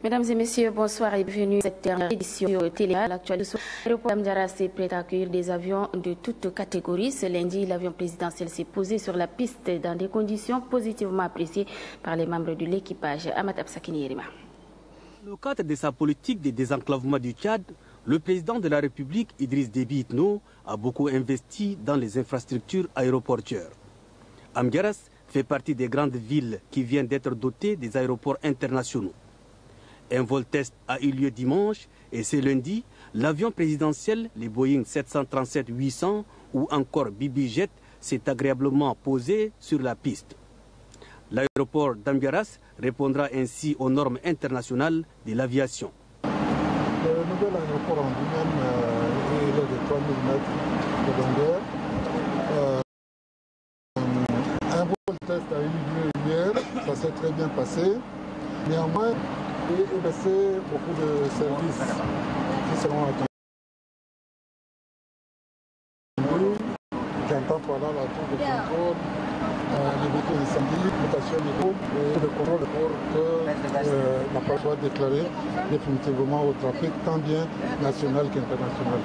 Mesdames et messieurs, bonsoir et bienvenue à cette dernière édition télé. L'actualité l'aéroport Amdiaras est prêt à accueillir des avions de toutes catégories. Ce lundi, l'avion présidentiel s'est posé sur la piste dans des conditions positivement appréciées par les membres de l'équipage. Amat Absakini Yerima. Dans le cadre de sa politique de désenclavement du Tchad, le président de la République, Idriss Déby Itno, a beaucoup investi dans les infrastructures aéroportuaires. Amdiaras fait partie des grandes villes qui viennent d'être dotées des aéroports internationaux. Un vol test a eu lieu dimanche et ce lundi, l'avion présidentiel, les Boeing 737-800 ou encore BibiJet, s'est agréablement posé sur la piste. L'aéroport d'Amdiaras répondra ainsi aux normes internationales de l'aviation. Le nouvel aéroport en lui-même est de 3000 mètres de longueur. Un vol test a eu lieu hier, ça s'est très bien passé. Néanmoins, il est resté beaucoup de services qui seront attendus. J'entends pendant la tour de contrôle, les véhicules d'incendie, mutation des groupes et le contrôle pour que la place soit déclarée définitivement au trafic, tant bien national qu'international.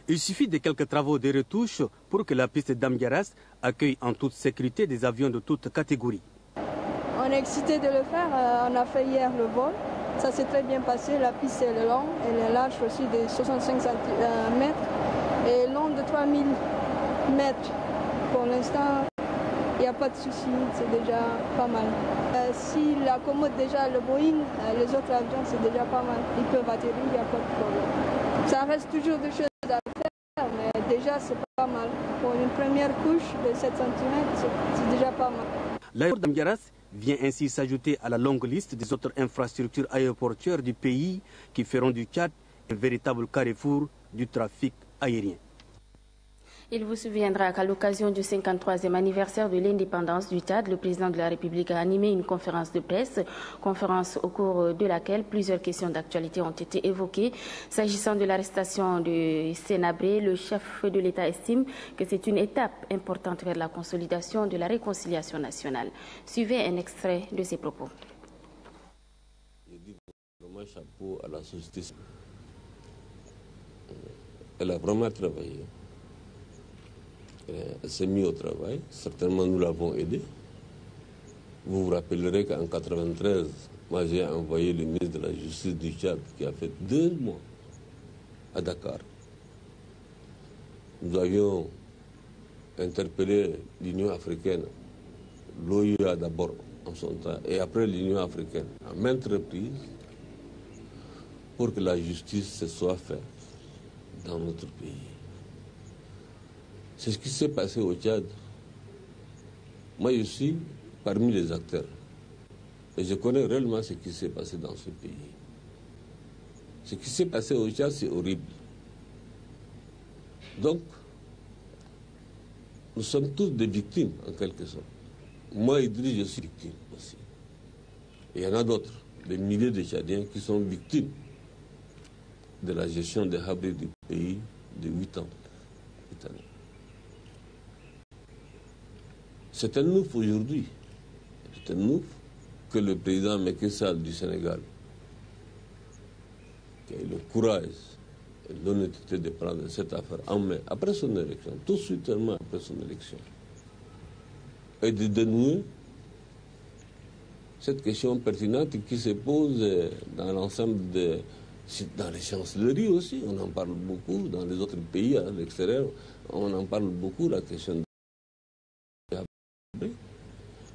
Il suffit de quelques travaux de retouche pour que la piste d'Amdiaras accueille en toute sécurité des avions de toutes catégories. On est excité de le faire. On a fait hier le vol. Ça s'est très bien passé. La piste est longue, elle est large aussi de 65 mètres et longue de 3000 mètres. Pour l'instant, il n'y a pas de souci, c'est déjà pas mal. S'il accommode déjà le Boeing, les autres avions, c'est déjà pas mal. Ils peuvent atterrir, il n'y a pas de problème. Ça reste toujours des choses à faire, mais déjà c'est pas mal. Pour une première couche de 7 cm, c'est déjà pas mal. L'aéroport d'Amdiaras vient ainsi s'ajouter à la longue liste des autres infrastructures aéroportuaires du pays qui feront du Tchad un véritable carrefour du trafic aérien. Il vous souviendra qu'à l'occasion du 53e anniversaire de l'indépendance du Tchad, le président de la République a animé une conférence de presse, conférence au cours de laquelle plusieurs questions d'actualité ont été évoquées. S'agissant de l'arrestation de Sénabré, le chef de l'État estime que c'est une étape importante vers la consolidation de la réconciliation nationale. Suivez un extrait de ses propos. Je dis vraiment chapeau à la société. Elle a vraiment travaillé. Elle s'est mise au travail, certainement nous l'avons aidé. Vous vous rappellerez qu'en 1993, moi j'ai envoyé le ministre de la Justice du Tchad qui a fait 2 mois à Dakar. Nous avions interpellé l'Union africaine, l'OUA d'abord en son temps, et après l'Union africaine, à maintes reprises, pour que la justice se soit faite dans notre pays. C'est ce qui s'est passé au Tchad. Moi, je suis parmi les acteurs. Et je connais réellement ce qui s'est passé dans ce pays. Ce qui s'est passé au Tchad, c'est horrible. Donc, nous sommes tous des victimes, en quelque sorte. Moi, Idriss, je suis victime aussi. Et il y en a d'autres, des milliers de Tchadiens qui sont victimes de la gestion des Habrés du pays de 8 ans. C'est un ouf aujourd'hui. C'est un ouf que le président Macky Sall du Sénégal, qui a eu le courage et l'honnêteté de prendre cette affaire en main après son élection, tout de suite après son élection, et de dénouer cette question pertinente qui se pose dans l'ensemble dans les chancelleries aussi, on en parle beaucoup, dans les autres pays à l'extérieur, on en parle beaucoup, la question de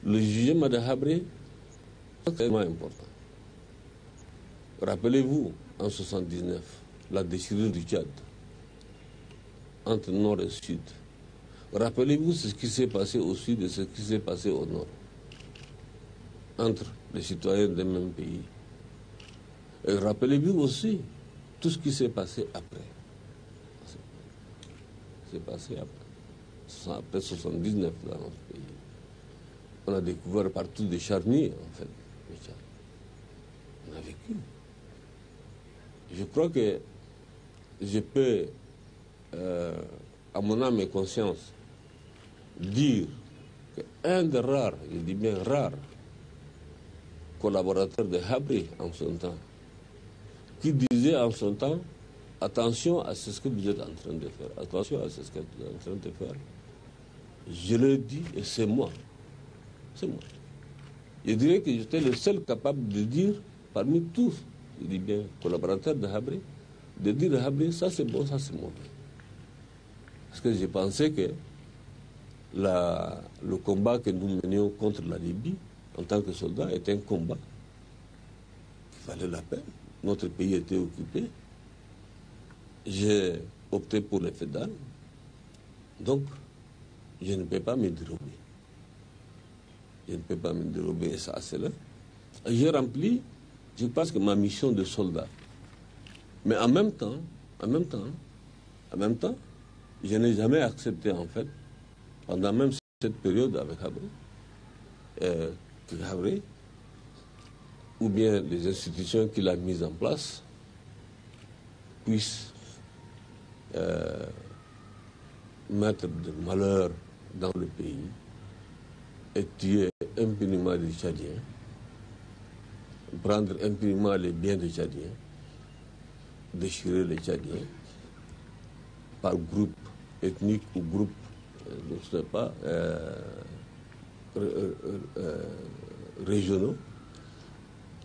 le jugement de Habré, c'est extrêmement important. Rappelez-vous, en 1979, la déchirure du Tchad, entre nord et sud. Rappelez-vous ce qui s'est passé au sud et ce qui s'est passé au nord, entre les citoyens des mêmes pays. Et rappelez-vous aussi tout ce qui s'est passé après. C'est passé après 1979 dans notre pays. On a découvert partout des charniers, en fait. On a vécu. Je crois que je peux, à mon âme et conscience, dire qu'un des rares, je dis bien rares, collaborateurs de Habré en son temps, qui disait en son temps, attention à ce que vous êtes en train de faire, attention à ce que vous êtes en train de faire. Je le dis et c'est moi. C'est moi. Je dirais que j'étais le seul capable de dire, parmi tous, je dis bien collaborateurs de Habré, de dire à Habré, ça c'est bon, ça c'est mauvais. Parce que j'ai pensé que le combat que nous menions contre la Libye, en tant que soldats, était un combat qui valait la peine. Notre pays était occupé. J'ai opté pour les faits d'armes. Donc, je ne peux pas me dérober. Je ne peux pas me dérober, et ça, c'est là. J'ai rempli, je pense que ma mission de soldat. Mais en même temps, je n'ai jamais accepté, en fait, pendant même cette période avec Habré, que Habré, ou bien les institutions qu'il a mises en place, puissent mettre de malheur dans le pays et tuer impunément les Tchadiens, prendre impunément les biens des Tchadiens, déchirer les Tchadiens par groupe ethnique ou groupe, je ne sais pas, régionaux.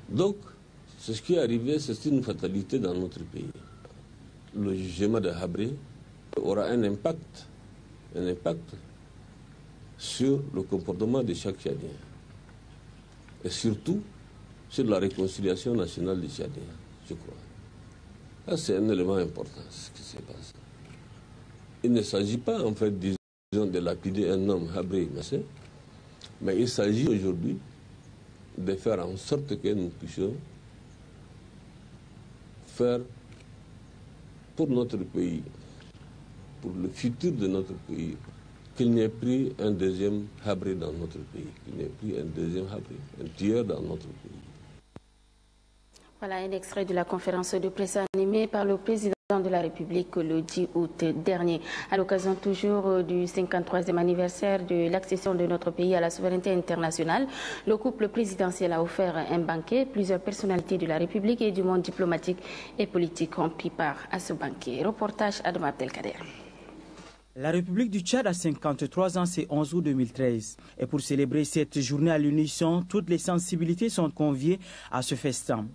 Donc, c'est ce qui est arrivé, c'est une fatalité dans notre pays. Le jugement de Habré aura un impact sur le comportement de chaque Tchadien. Et surtout, sur la réconciliation nationale des Tchadiens, je crois. Ça, c'est un élément important, ce qui s'est passé. Il ne s'agit pas, en fait, disons, de lapider un homme, Habré Massé, mais il s'agit aujourd'hui de faire en sorte que nous puissions faire pour notre pays, pour le futur de notre pays, qu'il n'y ait plus un deuxième Habré dans notre pays, qu'il n'y ait plus un deuxième Habré, un tueur dans notre pays. Voilà un extrait de la conférence de presse animée par le président de la République le 10 août dernier. À l'occasion toujours du 53e anniversaire de l'accession de notre pays à la souveraineté internationale, le couple présidentiel a offert un banquet. Plusieurs personnalités de la République et du monde diplomatique et politique ont pris part à ce banquet. Reportage Adam Abdelkader. La République du Tchad a 53 ans, c'est 11 août 2013. Et pour célébrer cette journée à l'unisson, toutes les sensibilités sont conviées à ce festin.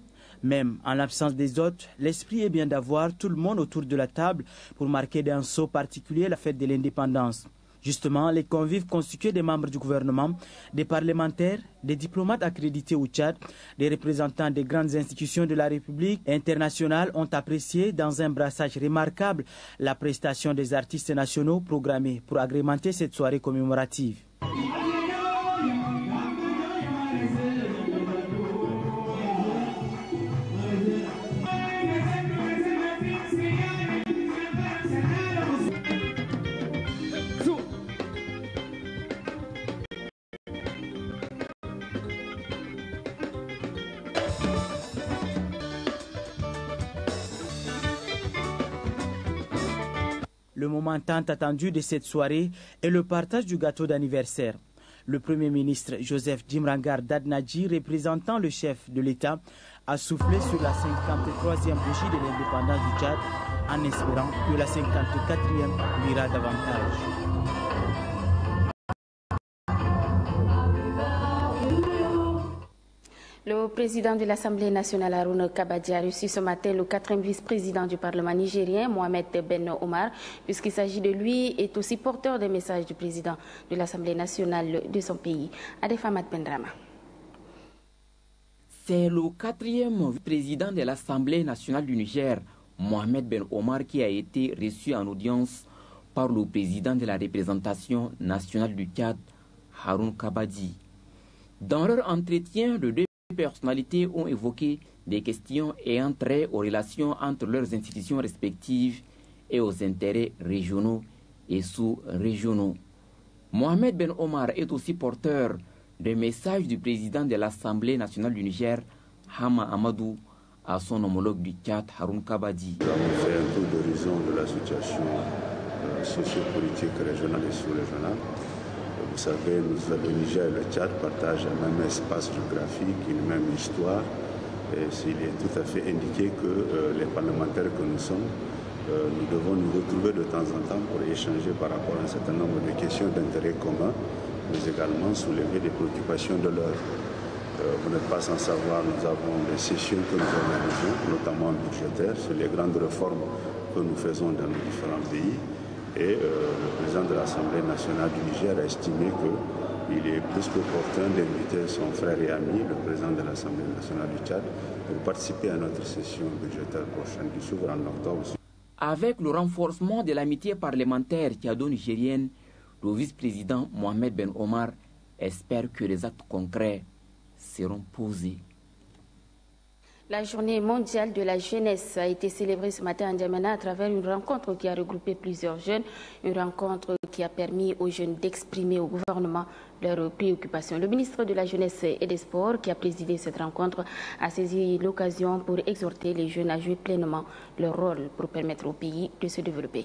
Même en l'absence des hôtes, l'esprit est bien d'avoir tout le monde autour de la table pour marquer d'un sceau particulier la fête de l'indépendance. Justement, les convives constitués des membres du gouvernement, des parlementaires, des diplomates accrédités au Tchad, des représentants des grandes institutions de la République internationale ont apprécié dans un brassage remarquable la prestation des artistes nationaux programmés pour agrémenter cette soirée commémorative. Le moment tant attendu de cette soirée est le partage du gâteau d'anniversaire. Le Premier ministre Joseph Djimrangar Dadnadji, représentant le chef de l'État, a soufflé sur la 53e bougie de l'indépendance du Tchad en espérant que la 54e lui ira davantage. Le président de l'Assemblée nationale, Haroun Kabadji, a reçu ce matin le 4e vice-président du Parlement nigérien, Mohamed Ben Omar, puisqu'il s'agit de lui, est aussi porteur des messages du président de l'Assemblée nationale de son pays, Adefamat Bendrama. C'est le 4e président de l'Assemblée nationale du Niger, Mohamed Ben Omar, qui a été reçu en audience par le président de la représentation nationale du Tchad, Haroun Kabadji. Dans leur entretien, les deux personnalités ont évoqué des questions ayant trait aux relations entre leurs institutions respectives et aux intérêts régionaux et sous-régionaux. Mohamed Ben Omar est aussi porteur des messages du président de l'Assemblée nationale du Niger, Hama Amadou, à son homologue du Tchad, Haroun Kabadji. Nous avons fait un tour d'horizon de la situation sociopolitique régionale et sous-régionale. Vous savez, le Niger et le Tchad partagent un même espace géographique, une même histoire, Et il est tout à fait indiqué que les parlementaires que nous sommes, nous devons nous retrouver de temps en temps pour échanger par rapport à un certain nombre de questions d'intérêt commun, mais également soulever des préoccupations de l'heure. Vous n'êtes pas sans savoir, nous avons des sessions que nous organisons, notamment budgétaires, sur les grandes réformes que nous faisons dans nos différents pays. Et le président de l'Assemblée nationale du Niger a estimé qu'il est plus qu'opportun d'inviter son frère et ami, le président de l'Assemblée nationale du Tchad, pour participer à notre session budgétaire prochaine qui s'ouvre en octobre. Avec le renforcement de l'amitié parlementaire tchado-nigérienne, le vice-président Mohamed Ben Omar espère que les actes concrets seront posés. La journée mondiale de la jeunesse a été célébrée ce matin en Djamena à travers une rencontre qui a regroupé plusieurs jeunes, une rencontre qui a permis aux jeunes d'exprimer au gouvernement leurs préoccupations. Le ministre de la Jeunesse et des Sports, qui a présidé cette rencontre, a saisi l'occasion pour exhorter les jeunes à jouer pleinement leur rôle pour permettre au pays de se développer.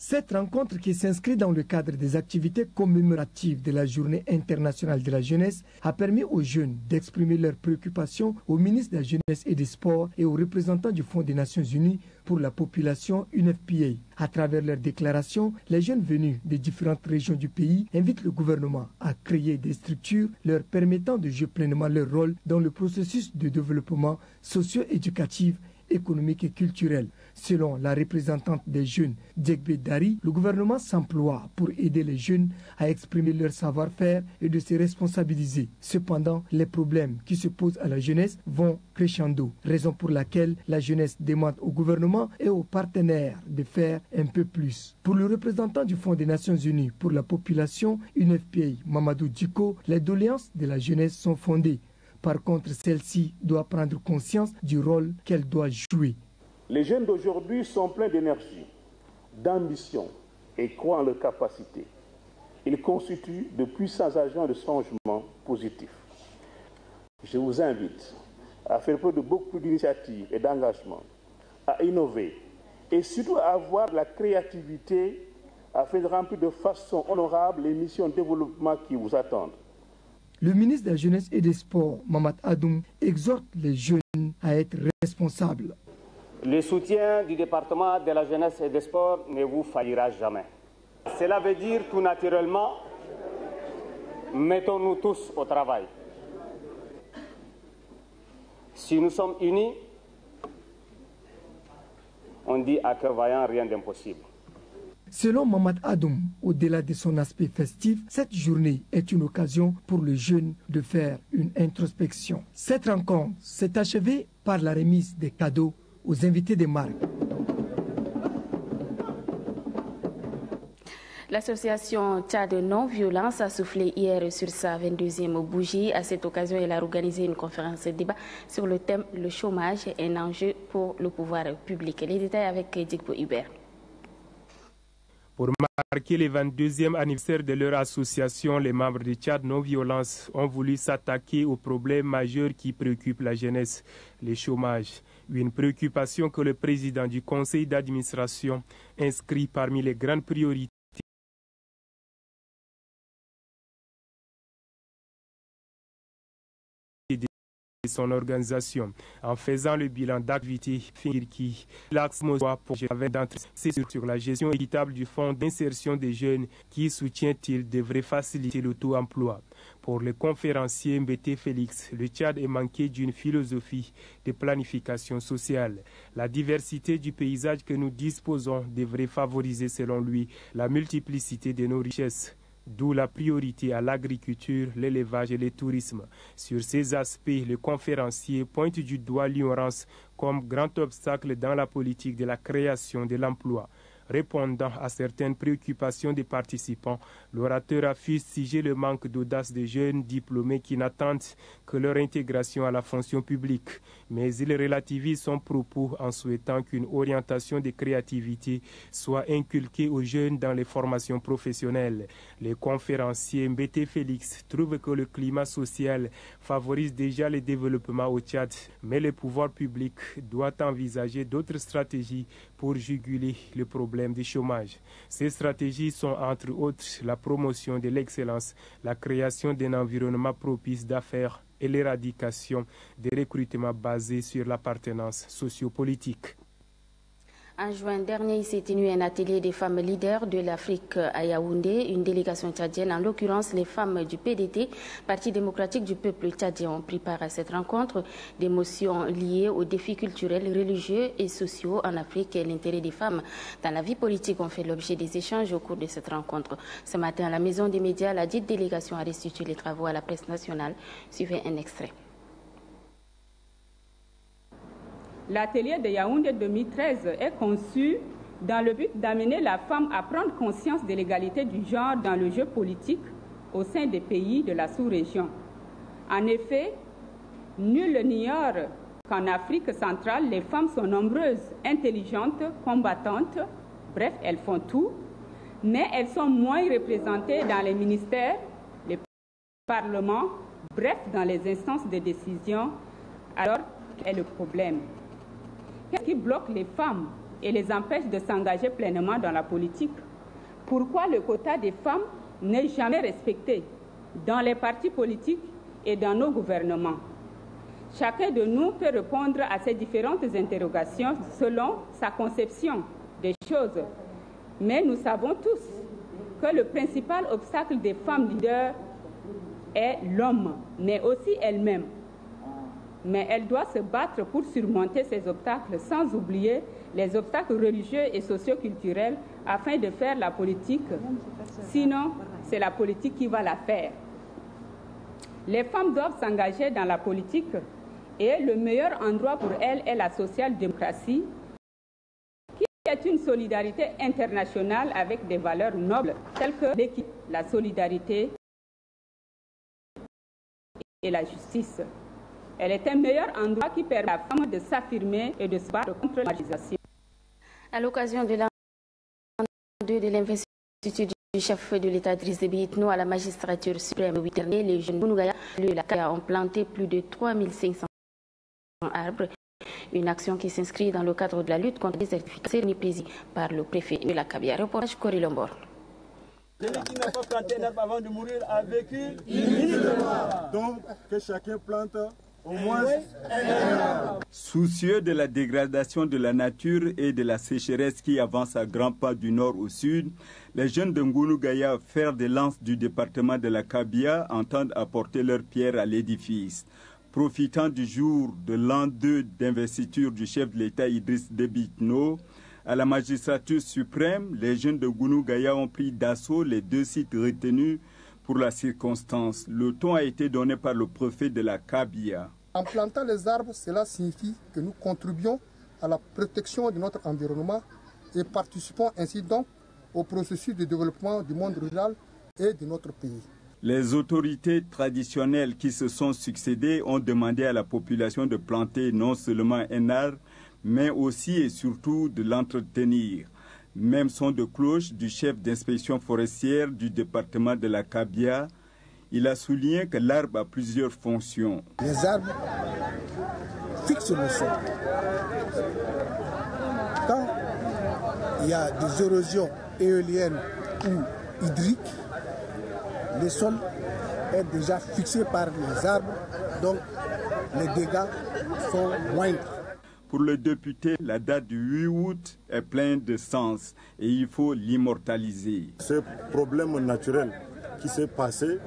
Cette rencontre, qui s'inscrit dans le cadre des activités commémoratives de la Journée internationale de la jeunesse, a permis aux jeunes d'exprimer leurs préoccupations au ministre de la Jeunesse et des Sports et aux représentants du Fonds des Nations Unies pour la population UNFPA. À travers leurs déclarations, les jeunes venus des différentes régions du pays invitent le gouvernement à créer des structures leur permettant de jouer pleinement leur rôle dans le processus de développement socio-éducatif, économique et culturel. Selon la représentante des jeunes, Djekbe Dari, le gouvernement s'emploie pour aider les jeunes à exprimer leur savoir-faire et de se responsabiliser. Cependant, les problèmes qui se posent à la jeunesse vont crescendo, raison pour laquelle la jeunesse demande au gouvernement et aux partenaires de faire un peu plus. Pour le représentant du Fonds des Nations Unies pour la population, UNFPA, Mamadou Djiko, les doléances de la jeunesse sont fondées. Par contre, celle-ci doit prendre conscience du rôle qu'elle doit jouer. Les jeunes d'aujourd'hui sont pleins d'énergie, d'ambition et croient en leurs capacités. Ils constituent de puissants agents de changement positif. Je vous invite à faire preuve de beaucoup d'initiatives et d'engagement, à innover et surtout à avoir la créativité afin de remplir de façon honorable les missions de développement qui vous attendent. Le ministre de la Jeunesse et des Sports, Mamad Adoum, exhorte les jeunes à être responsables. Le soutien du département de la Jeunesse et des Sports ne vous faillira jamais. Cela veut dire tout naturellement, mettons-nous tous au travail. Si nous sommes unis, on dit à cœur vaillant, rien d'impossible. Selon Mamad Adoum, au-delà de son aspect festif, cette journée est une occasion pour le jeune de faire une introspection. Cette rencontre s'est achevée par la remise des cadeaux aux invités des marques. L'association Tchad Non-Violence a soufflé hier sur sa 22e bougie. À cette occasion, elle a organisé une conférence débat sur le thème « Le chômage, un enjeu pour le pouvoir public ». Les détails avec Djekbo Hubert. Pour marquer le 22e anniversaire de leur association, les membres de Tchad Non-Violence ont voulu s'attaquer aux problèmes majeurs qui préoccupent la jeunesse, le chômage. Une préoccupation que le président du conseil d'administration inscrit parmi les grandes priorités de son organisation. En faisant le bilan d'activité, l'axe pour sur la gestion équitable du fonds d'insertion des jeunes qui soutient-il devrait faciliter l'auto-emploi. Pour le conférencier Mbete Félix, le Tchad est manqué d'une philosophie de planification sociale. La diversité du paysage que nous disposons devrait favoriser, selon lui, la multiplicité de nos richesses. D'où la priorité à l'agriculture, l'élevage et le tourisme. Sur ces aspects, le conférencier pointe du doigt l'ignorance comme grand obstacle dans la politique de la création de l'emploi. Répondant à certaines préoccupations des participants, l'orateur a fustigé le manque d'audace des jeunes diplômés qui n'attendent que leur intégration à la fonction publique. Mais il relativise son propos en souhaitant qu'une orientation de créativité soit inculquée aux jeunes dans les formations professionnelles. Le conférencier Mbete Félix trouve que le climat social favorise déjà le développement au Tchad, mais le pouvoir public doit envisager d'autres stratégies pour juguler le problème du chômage. Ces stratégies sont entre autres la promotion de l'excellence, la création d'un environnement propice d'affaires et l'éradication des recrutements basés sur l'appartenance sociopolitique. En juin dernier, il s'est tenu un atelier des femmes leaders de l'Afrique à Yaoundé. Une délégation tchadienne, en l'occurrence les femmes du PDT, Parti démocratique du peuple tchadien, ont pris part à cette rencontre. Des motions liées aux défis culturels, religieux et sociaux en Afrique et l'intérêt des femmes dans la vie politique ont fait l'objet des échanges au cours de cette rencontre. Ce matin, à la Maison des médias, la dite délégation a restitué les travaux à la presse nationale. Suivez un extrait. L'atelier de Yaoundé 2013 est conçu dans le but d'amener la femme à prendre conscience de l'égalité du genre dans le jeu politique au sein des pays de la sous-région. En effet, nul n'ignore qu'en Afrique centrale, les femmes sont nombreuses, intelligentes, combattantes, bref, elles font tout, mais elles sont moins représentées dans les ministères, les parlements, bref, dans les instances de décision. Alors, quel est le problème? Qu'est-ce qui bloque les femmes et les empêche de s'engager pleinement dans la politique? Pourquoi le quota des femmes n'est jamais respecté dans les partis politiques et dans nos gouvernements? Chacun de nous peut répondre à ces différentes interrogations selon sa conception des choses. Mais nous savons tous que le principal obstacle des femmes leaders est l'homme, mais aussi elle-même. Mais elle doit se battre pour surmonter ces obstacles sans oublier les obstacles religieux et socioculturels afin de faire la politique. Sinon, c'est la politique qui va la faire. Les femmes doivent s'engager dans la politique et le meilleur endroit pour elles est la social-démocratie, qui est une solidarité internationale avec des valeurs nobles telles que l'équité, la solidarité et la justice. Elle est un meilleur endroit qui permet à la femme de s'affirmer et de se battre contre la marginalisation. À l'occasion de l'an 2 de l'investiture du chef de l'État Idriss Déby Itno à la magistrature suprême le 8 dernier, les jeunes Gounougaïa de la Kabia ont planté plus de 3500 arbres. Une action qui s'inscrit dans le cadre de la lutte contre les désertification présidée par le préfet de la Kabia. Reportage Cory Lombor. Celui qui n'a pas planté un arbre avant de mourir a vécu inutilement. Donc que chacun plante au moins un arbre. Soucieux de la dégradation de la nature et de la sécheresse qui avance à grands pas du nord au sud, les jeunes de Gounougaïa, fer de lance du département de la Kabia, entendent apporter leur pierre à l'édifice. Profitant du jour de l'an 2 d'investiture du chef de l'État Idriss Déby Itno, à la magistrature suprême, les jeunes de Gounougaïa ont pris d'assaut les 2 sites retenus pour la circonstance. Le ton a été donné par le préfet de la Kabia. En plantant les arbres, cela signifie que nous contribuons à la protection de notre environnement et participons ainsi donc au processus de développement du monde rural et de notre pays. Les autorités traditionnelles qui se sont succédées ont demandé à la population de planter non seulement un arbre, mais aussi et surtout de l'entretenir. Même son de cloche du chef d'inspection forestière du département de la Kabia, il a souligné que l'arbre a plusieurs fonctions. Les arbres fixent le sol. Quand il y a des érosions éoliennes ou hydriques, le sol est déjà fixé par les arbres, donc les dégâts sont moindres. Pour le député, la date du 8 août est pleine de sens et il faut l'immortaliser. Ce problème naturel qui s'est passé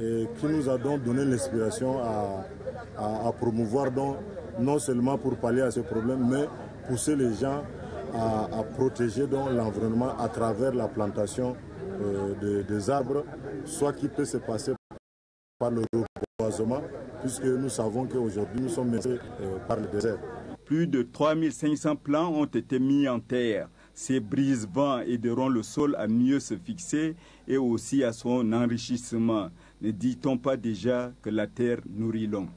et qui nous a donc donné l'inspiration à promouvoir, donc, non seulement pour pallier à ce problème, mais pousser les gens à protéger l'environnement à travers la plantation des arbres, soit qui peut se passer par le reboisement, puisque nous savons qu'aujourd'hui nous sommes menacés par le désert. Plus de 3500 plants ont été mis en terre. Ces brise-vents aideront le sol à mieux se fixer et aussi à son enrichissement. Ne dit-on pas déjà que la terre nourrit l'homme?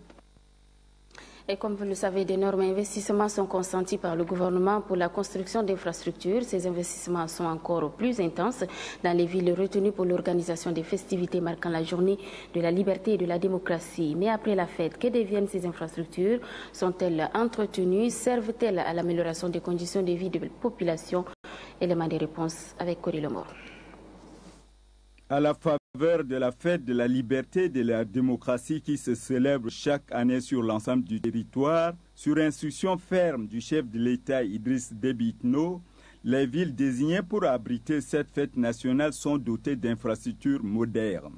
Et comme vous le savez, d'énormes investissements sont consentis par le gouvernement pour la construction d'infrastructures. Ces investissements sont encore plus intenses dans les villes retenues pour l'organisation des festivités marquant la journée de la liberté et de la démocratie. Mais après la fête, que deviennent ces infrastructures? Sont-elles entretenues? Servent-elles à l'amélioration des conditions de vie de la population? Élément des réponses avec Cory Lombor. À la faveur de la fête de la liberté et de la démocratie qui se célèbre chaque année sur l'ensemble du territoire, sur instruction ferme du chef de l'État Idriss Déby Itno, les villes désignées pour abriter cette fête nationale sont dotées d'infrastructures modernes.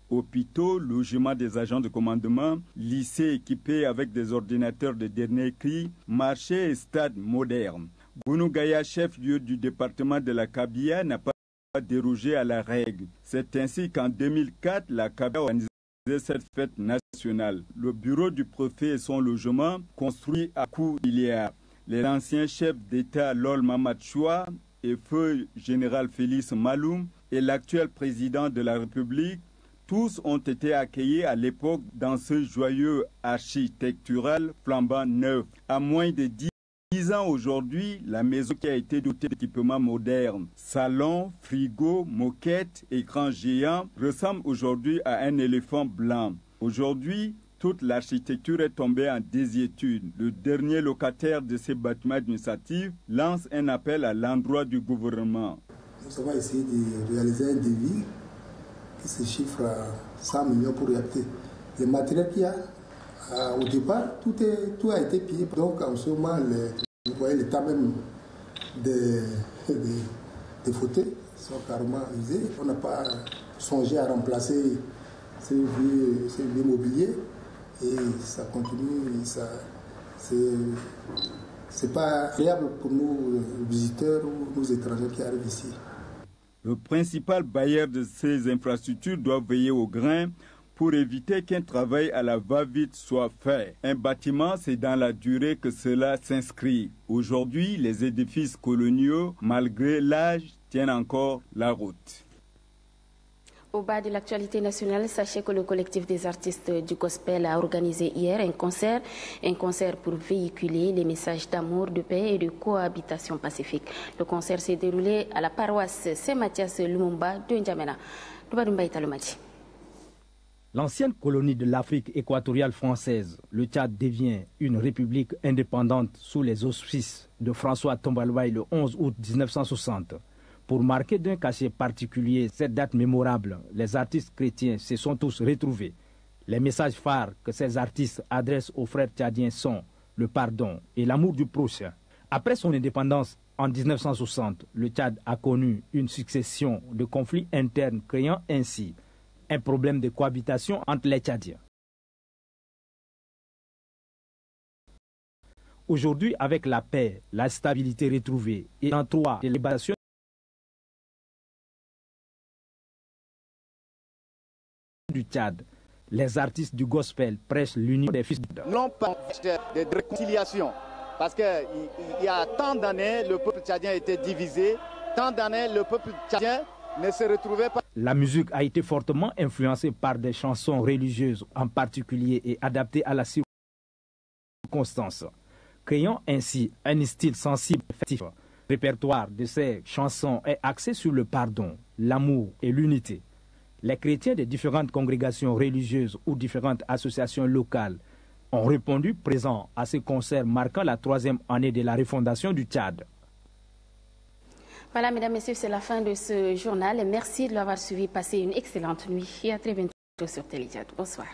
Hôpitaux, logements des agents de commandement, lycées équipés avec des ordinateurs de dernier cri, marchés et stades modernes. Gounou Gaya, chef-lieu du département de la Kabia, n'a pas dérogé à la règle. C'est ainsi qu'en 2004, la Kabia a organisé cette fête nationale. Le bureau du préfet et son logement, construit à coût de milliards. Les anciens chefs d'État Lol Mamad Choua et feu général Félix Maloum et l'actuel président de la République, tous ont été accueillis à l'époque dans ce joyeux architectural flambant neuf. À moins de 10 ans aujourd'hui, la maison qui a été dotée d'équipements modernes, salon, frigo, moquette, écran géant, ressemble aujourd'hui à un éléphant blanc. Aujourd'hui, toute l'architecture est tombée en désuétude. Le dernier locataire de ces bâtiments administratifs lance un appel à l'endroit du gouvernement. Nous avons essayé de réaliser un devis qui se chiffre à 100 millions pour réaliser. Les matériels qu'il y a, au départ, tout a été pillé. Donc en ce moment, vous voyez l'état même des fauteuils sont carrément usés. On n'a pas songé à remplacer ces vieux mobiliers. Et ça continue, c'est pas agréable pour nous, visiteurs ou nos étrangers qui arrivent ici. Le principal bailleur de ces infrastructures doit veiller au grain pour éviter qu'un travail à la va-vite soit fait. Un bâtiment, c'est dans la durée que cela s'inscrit. Aujourd'hui, les édifices coloniaux, malgré l'âge, tiennent encore la route. Au bas de l'actualité nationale, sachez que le collectif des artistes du gospel a organisé hier un concert pour véhiculer les messages d'amour, de paix et de cohabitation pacifique. Le concert s'est déroulé à la paroisse Saint-Mathias Lumumba de N'Djamena. L'ancienne colonie de l'Afrique équatoriale française, le Tchad devient une république indépendante sous les auspices de François Tombalbaye le 11 août 1960. Pour marquer d'un cachet particulier cette date mémorable, les artistes chrétiens se sont tous retrouvés. Les messages phares que ces artistes adressent aux frères tchadiens sont le pardon et l'amour du prochain. Après son indépendance en 1960, le Tchad a connu une succession de conflits internes créant ainsi un problème de cohabitation entre les Tchadiens. Aujourd'hui, avec la paix, la stabilité retrouvée et l'entroit de libération du Tchad, les artistes du gospel prêchent l'union des fils de Dieu. Non pas de réconciliation, parce qu'il y a tant d'années, le peuple tchadien était divisé, tant d'années, le peuple tchadien ne se retrouvait pas. La musique a été fortement influencée par des chansons religieuses en particulier et adaptée à la circonstance, créant ainsi un style sensible et festif. Le répertoire de ces chansons est axé sur le pardon, l'amour et l'unité. Les chrétiens des différentes congrégations religieuses ou différentes associations locales ont répondu présents à ce concert marquant la 3e année de la refondation du Tchad. Voilà, mesdames, messieurs, c'est la fin de ce journal. Merci de l'avoir suivi. Passez une excellente nuit et à très bientôt sur Télétchad. Bonsoir.